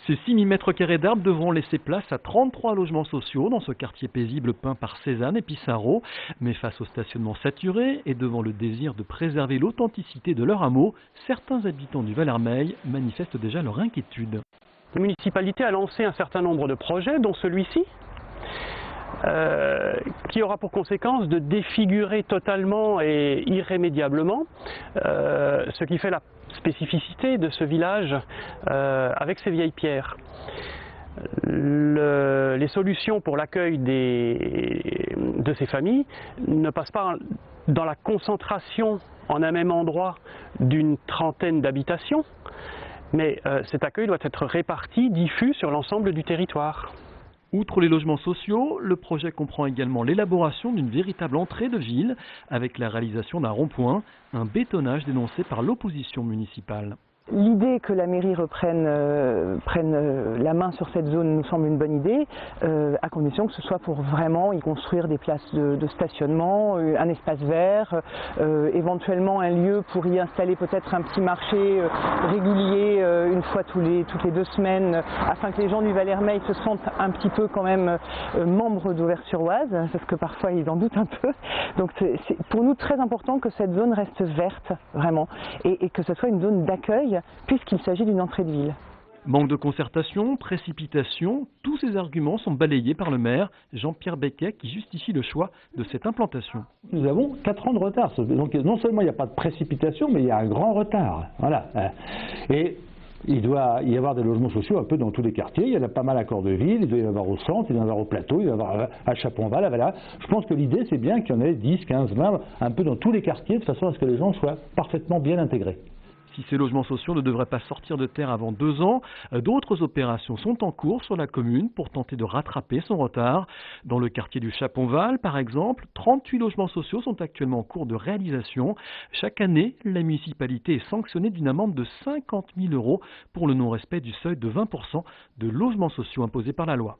Ces 6 000 m² d'arbres devront laisser place à 33 logements sociaux dans ce quartier paisible peint par Cézanne et Pissarro. Mais face au stationnement saturé et devant le désir de préserver l'authenticité de leur hameau, certains habitants du Val-Hermeil manifestent déjà leur inquiétude. La municipalité a lancé un certain nombre de projets, dont celui-ci, qui aura pour conséquence de défigurer totalement et irrémédiablement ce qui fait la spécificité de ce village avec ses vieilles pierres. Les solutions pour l'accueil de ces familles ne passent pas dans la concentration en un même endroit d'une trentaine d'habitations, mais cet accueil doit être réparti, diffus sur l'ensemble du territoire. Outre les logements sociaux, le projet comprend également l'élaboration d'une véritable entrée de ville avec la réalisation d'un rond-point, un bétonnage dénoncé par l'opposition municipale. L'idée que la mairie prenne la main sur cette zone nous semble une bonne idée, à condition que ce soit pour vraiment y construire des places de stationnement, un espace vert, éventuellement un lieu pour y installer peut-être un petit marché régulier une fois toutes les 2 semaines, afin que les gens du Val-Hermeil se sentent un petit peu quand même membres d'Auvers-sur-Oise, parce que parfois ils en doutent un peu. Donc c'est pour nous très important que cette zone reste verte, vraiment, et que ce soit une zone d'accueil, puisqu'il s'agit d'une entrée de ville. Manque de concertation, précipitation, tous ces arguments sont balayés par le maire Jean-Pierre Becquet qui justifie le choix de cette implantation. Nous avons 4 ans de retard, donc non seulement il n'y a pas de précipitation, mais il y a un grand retard. Voilà. Et il doit y avoir des logements sociaux un peu dans tous les quartiers, il y en a pas mal à Cordeville, il doit y en avoir au centre, il doit y en avoir au plateau, il doit y en avoir à Chaponval, voilà. Je pense que l'idée c'est bien qu'il y en ait 10, 15, 20, un peu dans tous les quartiers, de façon à ce que les gens soient parfaitement bien intégrés. Si ces logements sociaux ne devraient pas sortir de terre avant 2 ans, d'autres opérations sont en cours sur la commune pour tenter de rattraper son retard. Dans le quartier du Chaponval, par exemple, 38 logements sociaux sont actuellement en cours de réalisation. Chaque année, la municipalité est sanctionnée d'une amende de 50 000 € pour le non-respect du seuil de 20% de logements sociaux imposé par la loi.